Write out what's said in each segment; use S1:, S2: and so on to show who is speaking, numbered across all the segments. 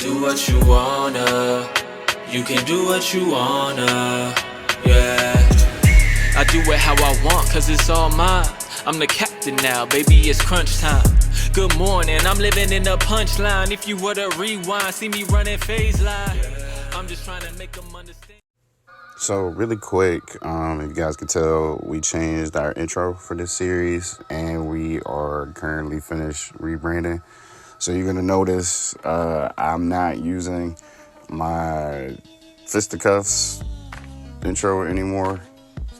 S1: do what you wanna. You can do what you wanna. Yeah. I do it how I want, cause it's all mine. I'm the captain now, baby, it's crunch time. Good morning, I'm living in the punchline. If you were to rewind, see me running phase line. I'm just trying to make them understand.
S2: So really quick, if you guys can tell, we changed our intro for this series and we are currently finished rebranding. So you're going to notice I'm not using my fisticuffs intro anymore.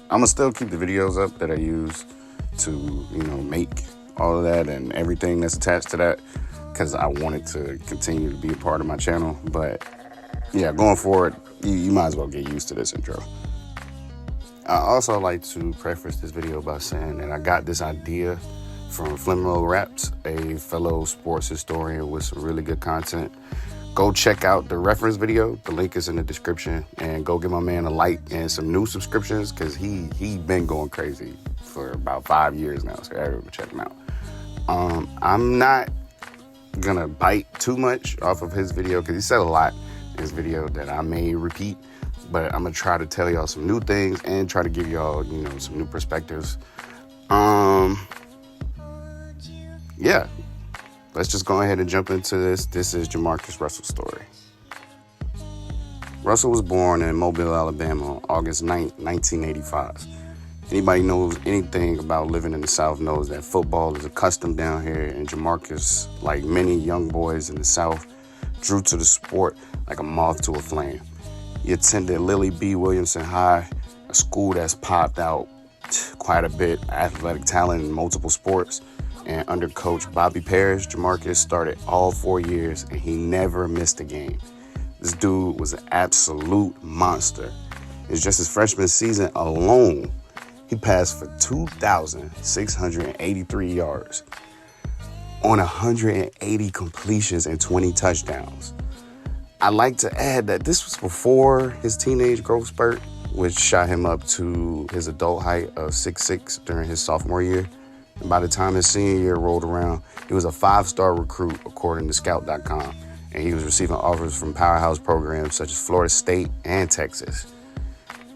S2: I'm going to still keep the videos up that I use to, make all of that and everything that's attached to that, because I want it to continue to be a part of my channel. But yeah, going forward, you might as well get used to this intro. I also like to preface this video by saying that I got this idea from Flimmo Raps, a fellow sports historian with some really good content. Go check out the reference video. The link is in the description. And go give my man a like and some new subscriptions, because he been going crazy for about 5 years now. So everyone check him out. I'm not going to bite too much off of his video, because he said a lot in his video that I may repeat. But I'm going to try to tell y'all some new things and try to give y'all, some new perspectives. Yeah. Let's just go ahead and jump into this. This is Jamarcus Russell's story. Russell was born in Mobile, Alabama on August 9th, 1985. Anybody knows anything about living in the South knows that football is a custom down here, and Jamarcus, like many young boys in the South, drew to the sport like a moth to a flame. He attended Lily B. Williamson High, a school that's popped out quite a bit athletic talent in multiple sports. And under coach Bobby Parrish, Jamarcus started all 4 years and he never missed a game. This dude was an absolute monster. It's just his freshman season alone, he passed for 2,683 yards on 180 completions and 20 touchdowns. I'd like to add that this was before his teenage growth spurt, which shot him up to his adult height of 6'6" during his sophomore year. And by the time his senior year rolled around, he was a 5-star recruit, according to Scout.com. And he was receiving offers from powerhouse programs such as Florida State and Texas.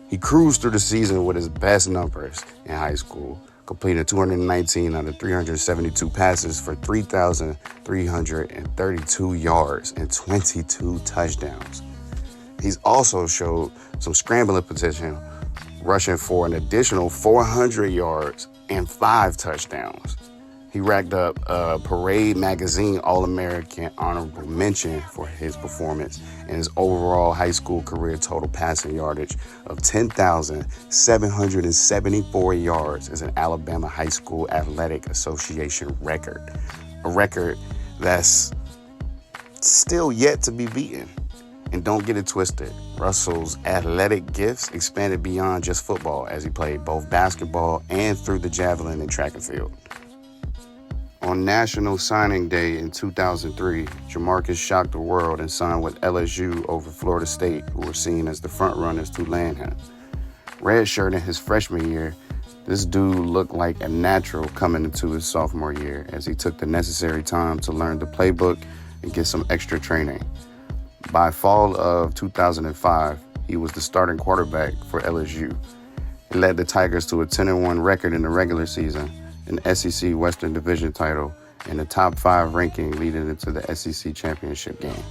S2: He cruised through the season with his best numbers in high school, completing 219 out of 372 passes for 3,332 yards and 22 touchdowns. He's also showed some scrambling potential, rushing for an additional 400 yards and 5 touchdowns. He racked up a Parade Magazine All-American honorable mention for his performance and his overall high school career total passing yardage of 10,774 yards is an Alabama High School Athletic Association record, a record that's still yet to be beaten. And don't get it twisted, Russell's athletic gifts expanded beyond just football as he played both basketball and threw the javelin in track and field. On National Signing Day in 2003, Jamarcus shocked the world and signed with LSU over Florida State, who were seen as the front-runners to land him. Redshirting his freshman year, this dude looked like a natural coming into his sophomore year as he took the necessary time to learn the playbook and get some extra training. By fall of 2005, he was the starting quarterback for LSU. He led the Tigers to a 10-1 record in the regular season, an SEC Western Division title, and a top 5 ranking leading into the SEC championship game.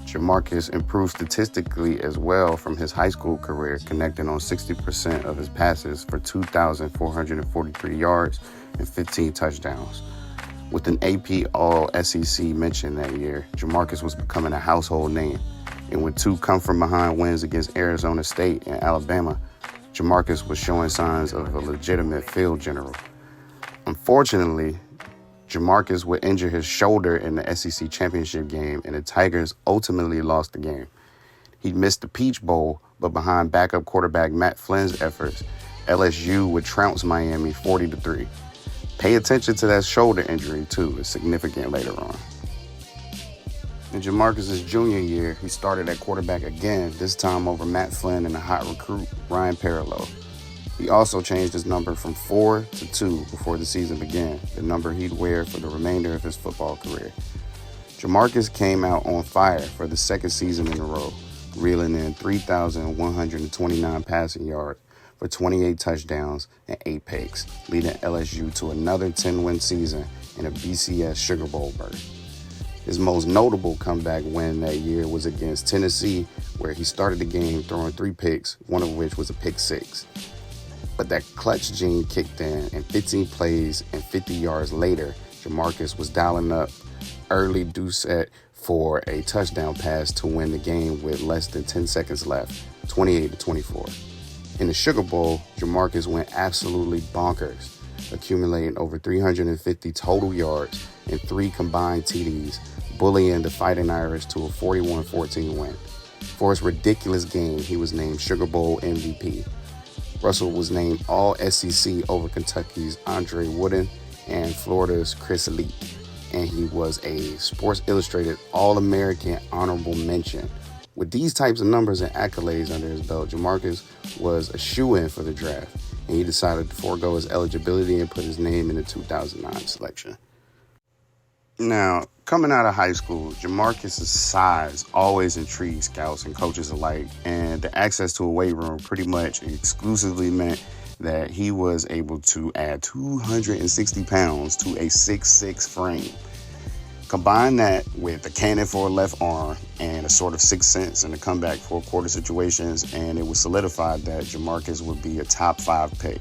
S2: Jamarcus improved statistically as well from his high school career, connecting on 60% of his passes for 2,443 yards and 15 touchdowns. With an AP All-SEC mention that year, Jamarcus was becoming a household name. And with 2 come-from-behind wins against Arizona State and Alabama, Jamarcus was showing signs of a legitimate field general. Unfortunately, Jamarcus would injure his shoulder in the SEC championship game, and the Tigers ultimately lost the game. He missed the Peach Bowl, but behind backup quarterback Matt Flynn's efforts, LSU would trounce Miami 40-3. Pay attention to that shoulder injury, too. It's significant later on. In Jamarcus' junior year, he started at quarterback again, this time over Matt Flynn and a hot recruit, Ryan Parlow. He also changed his number from 4 to 2 before the season began, the number he'd wear for the remainder of his football career. Jamarcus came out on fire for the second season in a row, reeling in 3,129 passing yards for 28 touchdowns and 8 picks, leading LSU to another 10-win season and a BCS Sugar Bowl berth. His most notable comeback win that year was against Tennessee, where he started the game throwing 3 picks, one of which was a pick 6. But that clutch gene kicked in, and 15 plays and 50 yards later, Jamarcus was dialing up early Doucette for a touchdown pass to win the game with less than 10 seconds left, 28-24. In the Sugar Bowl, Jamarcus went absolutely bonkers, accumulating over 350 total yards and 3 combined TDs, bullying the Fighting Irish to a 41-14 win. For his ridiculous game, he was named Sugar Bowl MVP. Russell was named All-SEC over Kentucky's Andre Wooden and Florida's Chris Leak, and he was a Sports Illustrated All-American honorable mention. With these types of numbers and accolades under his belt, Jamarcus was a shoo-in for the draft, and he decided to forego his eligibility and put his name in the 2009 selection. Now, coming out of high school, Jamarcus' size always intrigued scouts and coaches alike, and the access to a weight room pretty much exclusively meant that he was able to add 260 pounds to a 6'6" frame. Combine that with a cannon for a left arm and a sort of sixth sense in the comeback fourth quarter situations, and it was solidified that Jamarcus would be a top 5 pick.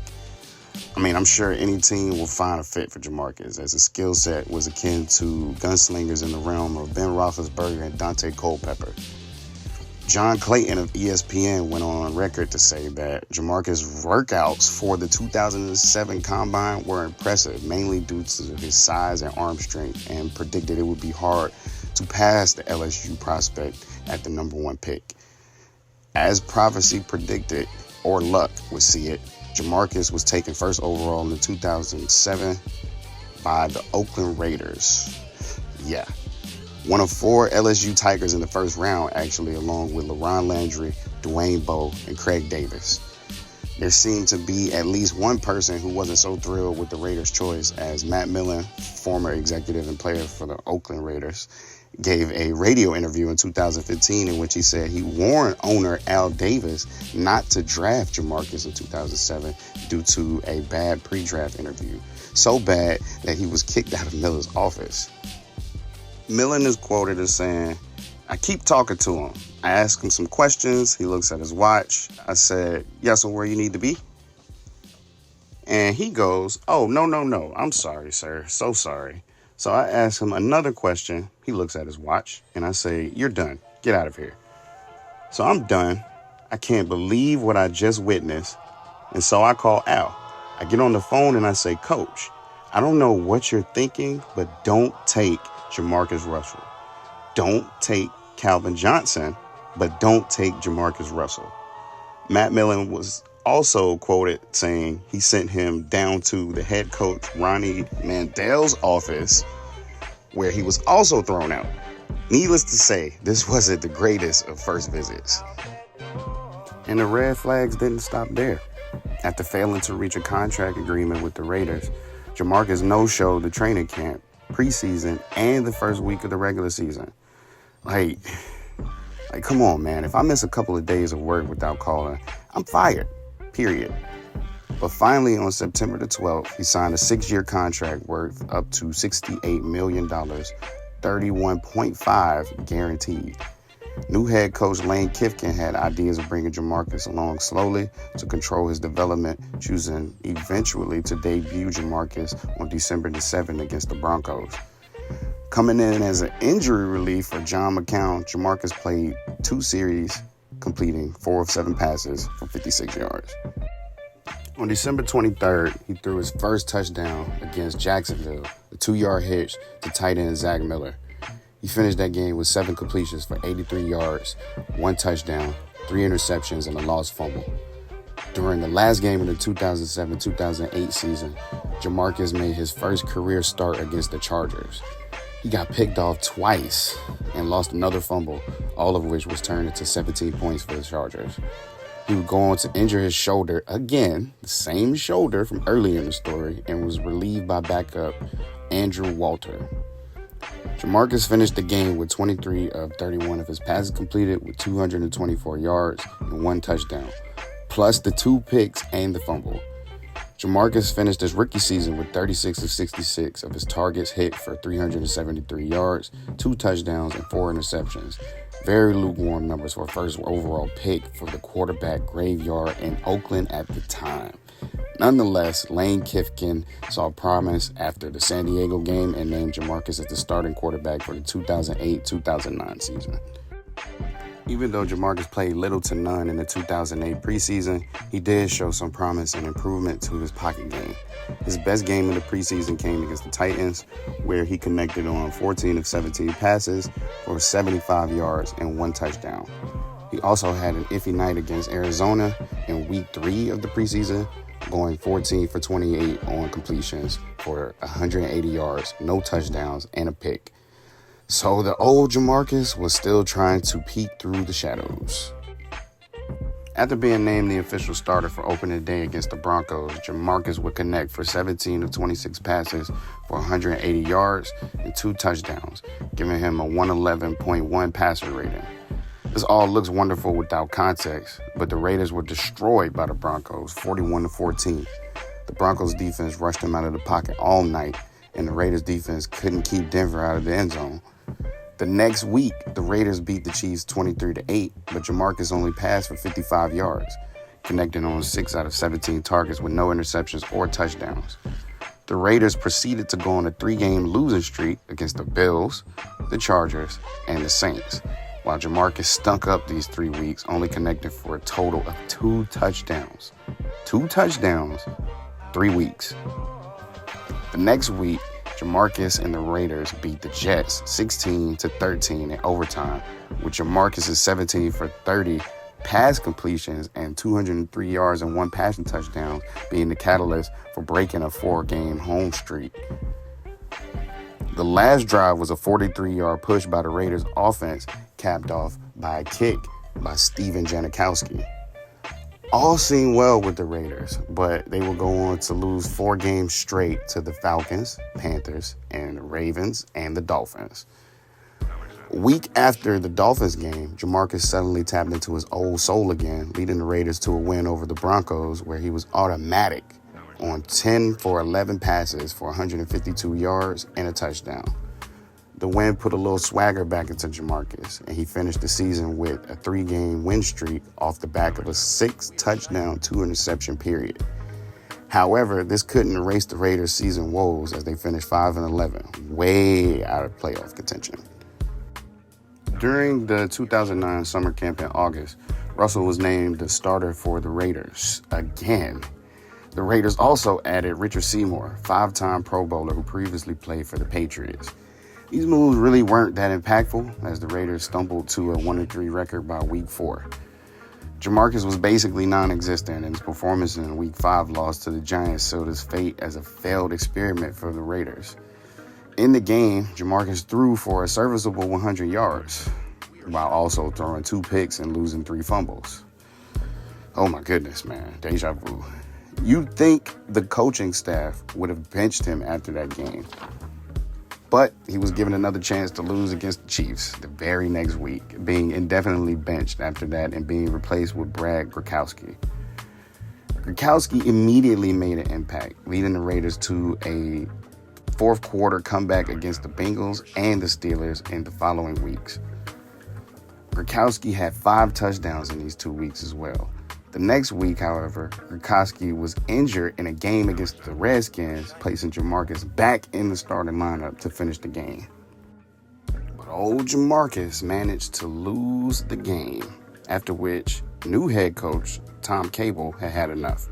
S2: I mean, I'm sure any team will find a fit for Jamarcus, as his skill set was akin to gunslingers in the realm of Ben Roethlisberger and Dante Culpepper. John Clayton of ESPN went on record to say that Jamarcus' workouts for the 2007 Combine were impressive, mainly due to his size and arm strength, and predicted it would be hard to pass the LSU prospect at the number 1 pick. As prophecy predicted, or luck would see it, Jamarcus was taken first overall in the 2007 by the Oakland Raiders. Yeah. One of 4 LSU Tigers in the first round, actually, along with LaRon Landry, Dwayne Bowe, and Craig Davis. There seemed to be at least one person who wasn't so thrilled with the Raiders' choice, as Matt Millen, former executive and player for the Oakland Raiders, gave a radio interview in 2015 in which he said he warned owner Al Davis not to draft Jamarcus in 2007 due to a bad pre-draft interview. So bad that he was kicked out of Miller's office. Millen is quoted as saying, "I keep talking to him. I ask him some questions. He looks at his watch. I said, 'Yeah, so where you need to be?' And he goes, 'Oh, no. I'm sorry, sir. So sorry.' So I ask him another question. He looks at his watch, and I say, 'You're done. Get out of here.' So I'm done. I can't believe what I just witnessed. And so I call Al. I get on the phone and I say, 'Coach, I don't know what you're thinking, but don't take Jamarcus Russell. Don't take Calvin Johnson, but don't take Jamarcus Russell.'" Matt Millen was also quoted saying he sent him down to the head coach Ronnie Mandel's office, where he was also thrown out. Needless to say, this wasn't the greatest of first visits. And the red flags didn't stop there. After failing to reach a contract agreement with the Raiders, Jamarcus no-showed the training camp, preseason, and the first week of the regular season. Like, come on, man. If I miss a couple of days of work without calling, I'm fired, period. But finally, on September the 12th, he signed a 6-year contract worth up to $68 million, 31.5 guaranteed. New head coach Lane Kiffin had ideas of bringing Jamarcus along slowly to control his development, choosing eventually to debut Jamarcus on December the 7th against the Broncos. Coming in as an injury relief for John McCown, Jamarcus played 2 series, completing 4 of 7 passes for 56 yards. On December 23rd, he threw his first touchdown against Jacksonville, a 2-yard hitch to tight end Zach Miller. He finished that game with 7 completions for 83 yards, 1 touchdown, 3 interceptions, and a lost fumble. During the last game of the 2007-2008 season, Jamarcus made his first career start against the Chargers. He got picked off twice and lost another fumble, all of which was turned into 17 points for the Chargers. He would go on to injure his shoulder again, the same shoulder from earlier in the story, and was relieved by backup Andrew Walter. Jamarcus finished the game with 23 of 31 of his passes completed with 224 yards and 1 touchdown, plus the 2 picks and the fumble. Jamarcus finished his rookie season with 36 of 66 of his targets hit for 373 yards, 2 touchdowns, and 4 interceptions. Very lukewarm numbers for first overall pick for the quarterback graveyard in Oakland at the time. Nonetheless, Lane Kiffin saw promise after the San Diego game and named Jamarcus as the starting quarterback for the 2008-2009 season. Even though Jamarcus played little to none in the 2008 preseason, he did show some promise and improvement to his pocket game. His best game in the preseason came against the Titans, where he connected on 14 of 17 passes for 75 yards and 1 touchdown. He also had an iffy night against Arizona in week 3 of the preseason, going 14 for 28 on completions for 180 yards, no touchdowns, and a pick. So the old Jamarcus was still trying to peek through the shadows. After being named the official starter for opening day against the Broncos, Jamarcus would connect for 17 of 26 passes for 180 yards and 2 touchdowns, giving him a 111.1 passer rating. This all looks wonderful without context, but the Raiders were destroyed by the Broncos, 41-14. The Broncos defense rushed him out of the pocket all night, and the Raiders defense couldn't keep Denver out of the end zone. The next week, the Raiders beat the Chiefs 23-8, but Jamarcus only passed for 55 yards, connecting on 6 out of 17 targets with no interceptions or touchdowns. The Raiders proceeded to go on a 3-game losing streak against the Bills, the Chargers, and the Saints, while Jamarcus stunk up these 3 weeks, only connected for a total of 2 touchdowns. 2 touchdowns, 3 weeks. The next week, Jamarcus and the Raiders beat the Jets 16-13 in overtime, with Jamarcus' 17 for 30 pass completions and 203 yards and 1 passing touchdown being the catalyst for breaking a 4-game home streak. The last drive was a 43-yard push by the Raiders offense, capped off by a kick by Steven Janikowski. All seemed well with the Raiders, but they would go on to lose 4 games straight to the Falcons, Panthers, and the Ravens, and the Dolphins. A week after the Dolphins game, Jamarcus suddenly tapped into his old soul again, leading the Raiders to a win over the Broncos, where he was automatic on 10 for 11 passes for 152 yards and a touchdown. The win put a little swagger back into Jamarcus, and he finished the season with a 3-game win streak off the back of a 6-touchdown, 2-interception period. However, this couldn't erase the Raiders' season woes as they finished 5-11, way out of playoff contention. During the 2009 summer camp in August, Russell was named the starter for the Raiders again. The Raiders also added Richard Seymour, 5-time Pro Bowler who previously played for the Patriots. These moves really weren't that impactful as the Raiders stumbled to a 1-3 record by week 4. Jamarcus was basically non-existent, and his performance in week 5 loss to the Giants sealed his fate as a failed experiment for the Raiders. In the game, Jamarcus threw for a serviceable 100 yards, while also throwing 2 picks and losing 3 fumbles. Oh my goodness, man, deja vu. You'd think the coaching staff would have benched him after that game. But he was given another chance to lose against the Chiefs the very next week, being indefinitely benched after that and being replaced with Brad Gronkowski. Gronkowski immediately made an impact, leading the Raiders to a 4th quarter comeback against the Bengals and the Steelers in the following weeks. Gronkowski had 5 touchdowns in these 2 weeks as well. The next week, however, Gronkowski was injured in a game against the Redskins, placing Jamarcus back in the starting lineup to finish the game. But old Jamarcus managed to lose the game, after which new head coach Tom Cable had enough.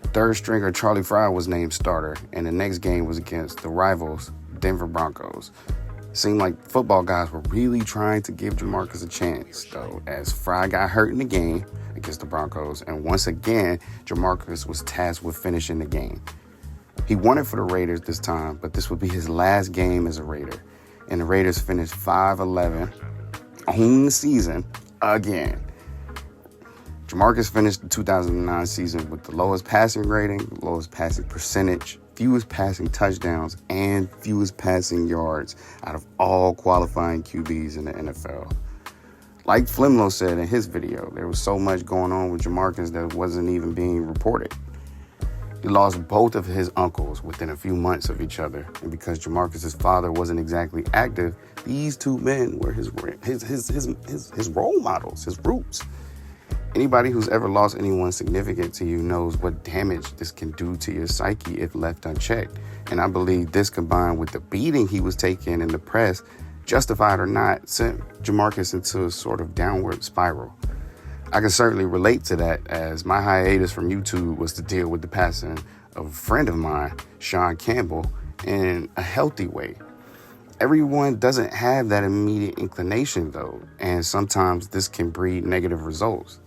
S2: 3rd stringer Charlie Frye was named starter, and the next game was against the rivals Denver Broncos. Seemed like football guys were really trying to give Jamarcus a chance, though, as Frye got hurt in the game against the Broncos, and once again, Jamarcus was tasked with finishing the game. He won it for the Raiders this time, but this would be his last game as a Raider, and the Raiders finished 5-11 on the season again. Jamarcus finished the 2009 season with the lowest passing rating, the lowest passing percentage, fewest passing touchdowns and fewest passing yards out of all qualifying QBs in the NFL. Like Flimlo said in his video, there was so much going on with Jamarcus that wasn't even being reported. He lost both of his uncles within a few months of each other, and because Jamarcus's father wasn't exactly active, these two men were his role models, his roots. Anybody who's ever lost anyone significant to you knows what damage this can do to your psyche if left unchecked. And I believe this, combined with the beating he was taking in the press, justified or not, sent Jamarcus into a sort of downward spiral. I can certainly relate to that, as my hiatus from YouTube was to deal with the passing of a friend of mine, Sean Campbell, in a healthy way. Everyone doesn't have that immediate inclination, though, and sometimes this can breed negative results.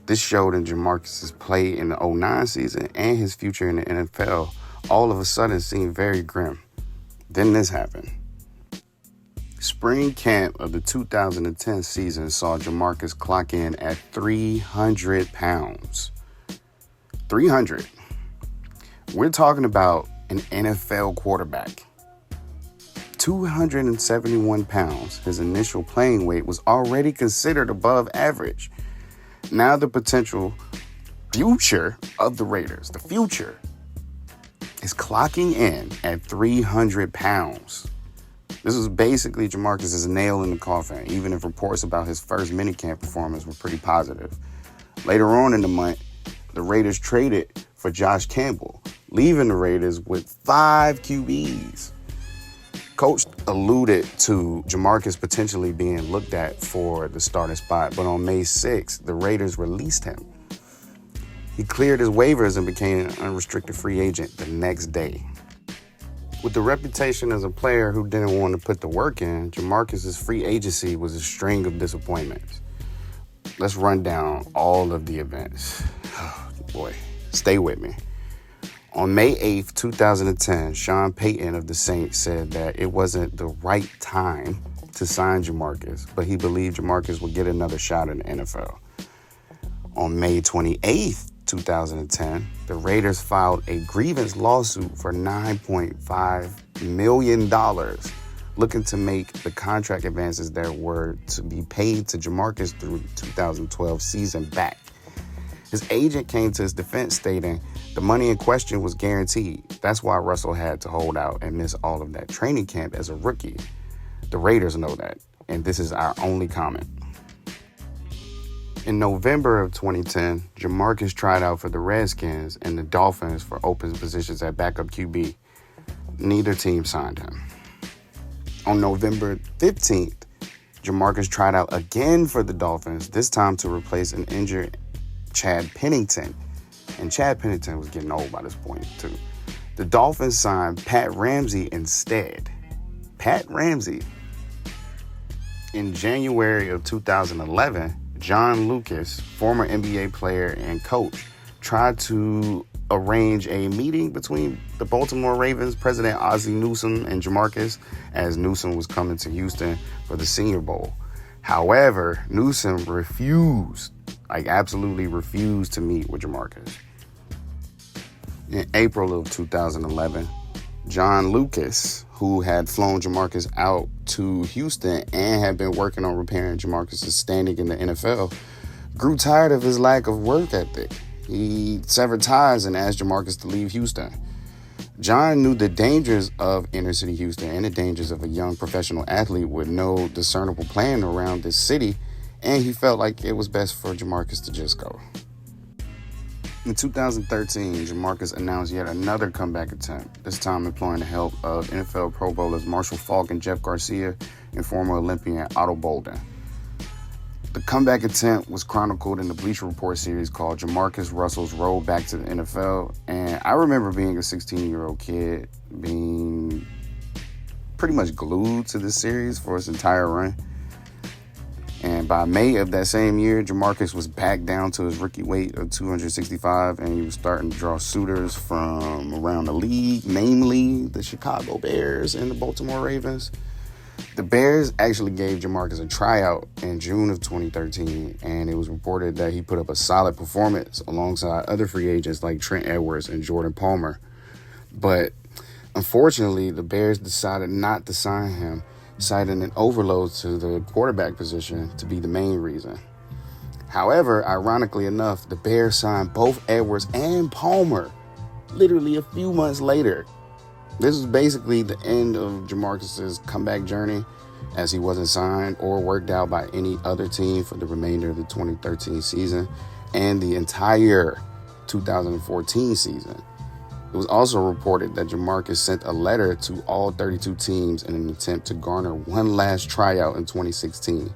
S2: This showed in Jamarcus's play in the 2009 season, and his future in the NFL all of a sudden seemed very grim. Then this happened. Spring camp of the 2010 season saw Jamarcus clock in at 300 pounds. 300. We're talking about an NFL quarterback. 271 pounds, his initial playing weight, was already considered above average. Now the potential future of the Raiders, the future, is clocking in at 300 pounds. This was basically Jamarcus's nail in the coffin, even if reports about his first minicamp performance were pretty positive. Later on in the month, the Raiders traded for Josh Campbell, leaving the Raiders with 5 QBs. Coach alluded to Jamarcus potentially being looked at for the starting spot, but on May 6th, the Raiders released him. He cleared his waivers and became an unrestricted free agent the next day. With the reputation as a player who didn't want to put the work in, Jamarcus's free agency was a string of disappointments. Let's run down all of the events. Oh, boy, stay with me. On May 8th, 2010, Sean Payton of the Saints said that it wasn't the right time to sign Jamarcus, but he believed Jamarcus would get another shot in the NFL. On May 28th, 2010, the Raiders filed a grievance lawsuit for $9.5 million, looking to make the contract advances that were to be paid to Jamarcus through the 2012 season back. His agent came to his defense, stating the money in question was guaranteed. That's why Russell had to hold out and miss all of that training camp as a rookie. The Raiders know that, and this is our only comment. In November of 2010, Jamarcus tried out for the Redskins and the Dolphins for open positions at backup QB. Neither team signed him. On November 15th, Jamarcus tried out again for the Dolphins, this time to replace an injured Chad Pennington. And Chad Pennington was getting old by this point, too. The Dolphins signed Pat Ramsey instead. Pat Ramsey. In January of 2011, John Lucas, former NBA player and coach, tried to arrange a meeting between the Baltimore Ravens president Ozzie Newsome and Jamarcus, as Newsome was coming to Houston for the Senior Bowl. However, Newsome absolutely refused to meet with Jamarcus. In April of 2011, John Lucas, who had flown Jamarcus out to Houston and had been working on repairing Jamarcus's standing in the NFL, grew tired of his lack of work ethic. He severed ties and asked Jamarcus to leave Houston. John knew the dangers of inner city Houston and the dangers of a young professional athlete with no discernible plan around this city, and he felt like it was best for Jamarcus to just go. In 2013, Jamarcus announced yet another comeback attempt, this time employing the help of NFL Pro Bowlers Marshall Faulk and Jeff Garcia and former Olympian Otto Bolden. The comeback attempt was chronicled in the Bleacher Report series called Jamarcus Russell's Road Back to the NFL, and I remember being a 16-year-old kid being pretty much glued to this series for its entire run. And by May of that same year, Jamarcus was back down to his rookie weight of 265, and he was starting to draw suitors from around the league, namely the Chicago Bears and the Baltimore Ravens. The Bears actually gave Jamarcus a tryout in June of 2013, and it was reported that he put up a solid performance alongside other free agents like Trent Edwards and Jordan Palmer. But unfortunately, the Bears decided not to sign him, citing an overload to the quarterback position to be the main reason. However, ironically enough, the Bears signed both Edwards and Palmer literally a few months later. This was basically the end of Jamarcus's comeback journey, as he wasn't signed or worked out by any other team for the remainder of the 2013 season and the entire 2014 season. It was also reported that Jamarcus sent a letter to all 32 teams in an attempt to garner one last tryout in 2016.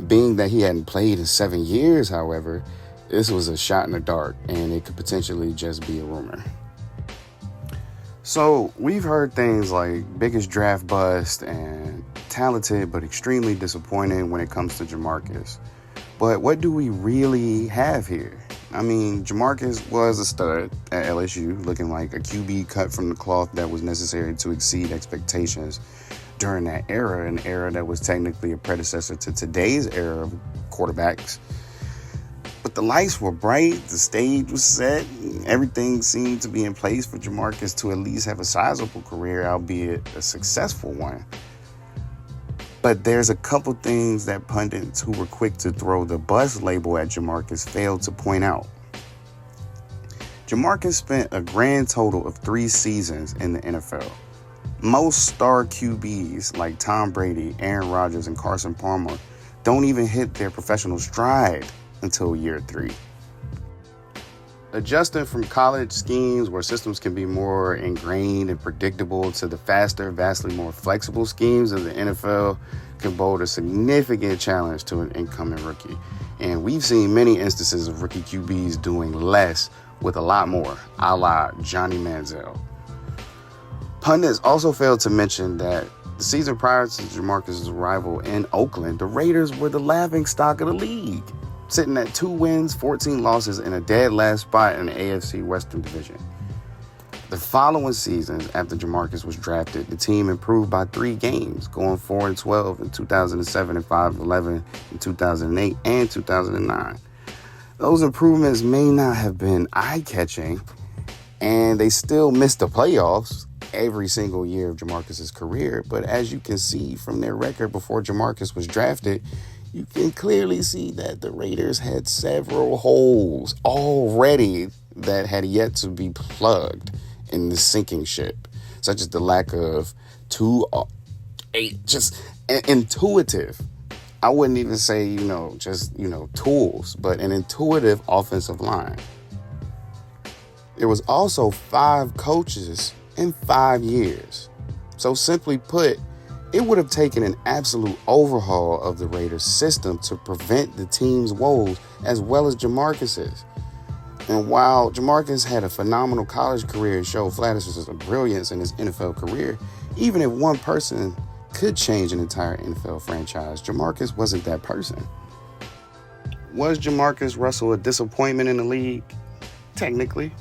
S2: Being that he hadn't played in 7 years, however, this was a shot in the dark, and it could potentially just be a rumor. So we've heard things like biggest draft bust and talented but extremely disappointed when it comes to Jamarcus. But what do we really have here? I mean, Jamarcus was a stud at LSU, looking like a QB cut from the cloth that was necessary to exceed expectations during that era, an era that was technically a predecessor to today's era of quarterbacks. But the lights were bright, the stage was set, everything seemed to be in place for Jamarcus to at least have a sizable career, albeit a successful one. But there's a couple things that pundits who were quick to throw the bust label at Jamarcus failed to point out. Jamarcus spent a grand total of 3 seasons in the NFL. Most star QBs like Tom Brady, Aaron Rodgers, and Carson Palmer don't even hit their professional stride until year 3. Adjusting from college schemes where systems can be more ingrained and predictable to the faster, vastly more flexible schemes of the NFL can pose a significant challenge to an incoming rookie. And we've seen many instances of rookie QBs doing less with a lot more, a la Johnny Manziel. Pundits also failed to mention that the season prior to Jamarcus' arrival in Oakland, the Raiders were the laughingstock of the league, sitting at 2 wins, 14 losses, in a dead last spot in the AFC Western Division. The following seasons after Jamarcus was drafted, the team improved by 3 games, going 4-12 in 2007 and 5-11 in 2008 and 2009. Those improvements may not have been eye-catching, and they still missed the playoffs every single year of Jamarcus' career. But as you can see from their record before Jamarcus was drafted, you can clearly see that the Raiders had several holes already that had yet to be plugged in the sinking ship, such as the lack of intuitive, I wouldn't even say, tools, but an intuitive offensive line. There was also 5 coaches in 5 years. So simply put, it would have taken an absolute overhaul of the Raiders system to prevent the team's woes as well as Jamarcus's. And while Jamarcus had a phenomenal college career and showed flashes of brilliance in his NFL career, even if one person could change an entire NFL franchise, Jamarcus wasn't that person. Was Jamarcus Russell a disappointment in the league? Technically.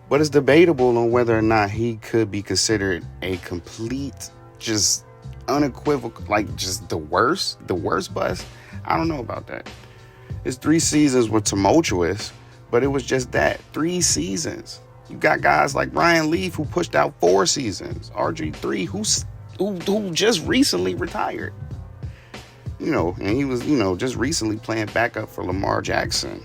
S2: But it's debatable on whether or not he could be considered a complete, just unequivocal, just the worst bust. I don't know about that. His 3 seasons were tumultuous, but it was just that, 3 seasons. You got guys like Ryan Leaf who pushed out 4 seasons. RG3 who just recently retired. And he was, just recently playing backup for Lamar Jackson.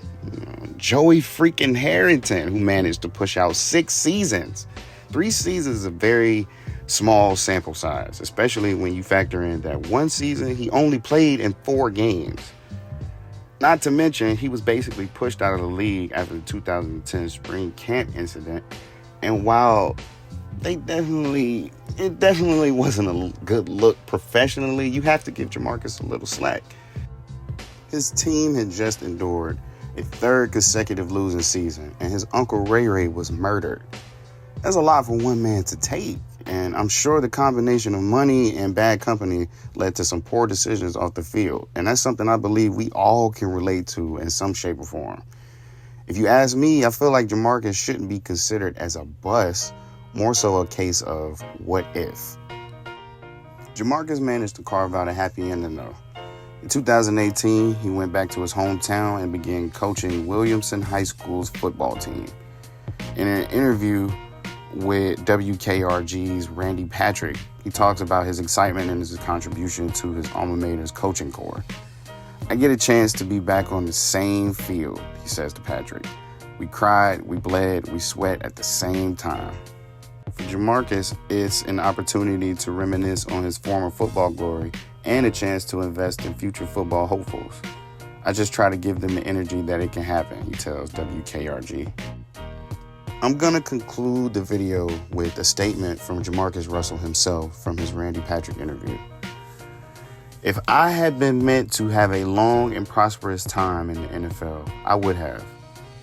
S2: Joey freaking Harrington, who managed to push out 6 seasons. 3 seasons is a very small sample size, especially when you factor in that 1 season he only played in 4 games. Not to mention, he was basically pushed out of the league after the 2010 spring camp incident. And while it definitely wasn't a good look professionally, you have to give Jamarcus a little slack. His team had just endured a 3rd consecutive losing season, and his uncle Ray Ray was murdered. That's a lot for one man to take, and I'm sure the combination of money and bad company led to some poor decisions off the field, and that's something I believe we all can relate to in some shape or form. If you ask me, I feel like Jamarcus shouldn't be considered as a bust, more so a case of what if. Jamarcus managed to carve out a happy ending though. In 2018, he went back to his hometown and began coaching Williamson High School's football team. In an interview with WKRG's Randy Patrick. He talks about his excitement and his contribution to his alma mater's coaching corps. I get a chance to be back on the same field, he says to Patrick. We cried, we bled, we sweat at the same time. For Jamarcus, it's an opportunity to reminisce on his former football glory and a chance to invest in future football hopefuls. I just try to give them the energy that it can happen, he tells WKRG. I'm going to conclude the video with a statement from Jamarcus Russell himself from his Randy Patrick interview. If I had been meant to have a long and prosperous time in the NFL, I would have.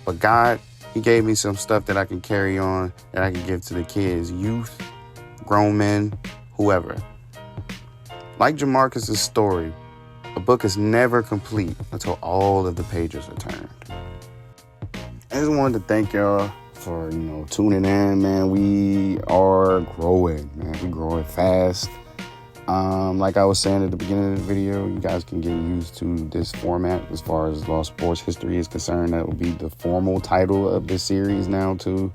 S2: But God, He gave me some stuff that I can carry on, that I can give to the kids, youth, grown men, whoever. Like Jamarcus' story, a book is never complete until all of the pages are turned. I just wanted to thank y'all for, tuning in, man. We are growing, man. We're growing fast. Like I was saying at the beginning of the video, you guys can get used to this format as far as Lost Sports History is concerned. That will be the formal title of this series now, too.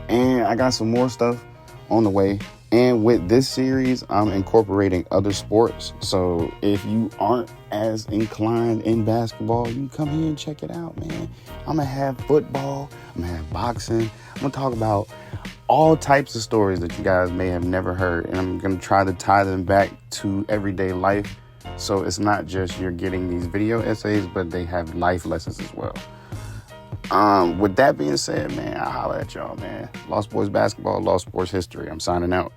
S2: And I got some more stuff on the way. And with this series, I'm incorporating other sports. So if you aren't as inclined in basketball, you can come here and check it out, man. I'm going to have football. I'm going to have boxing. I'm going to talk about all types of stories that you guys may have never heard. And I'm going to try to tie them back to everyday life. So it's not just you're getting these video essays, but they have life lessons as well. With that being said, man, I'll holler at y'all, man. Lost Boys Basketball, Lost Sports History. I'm signing out.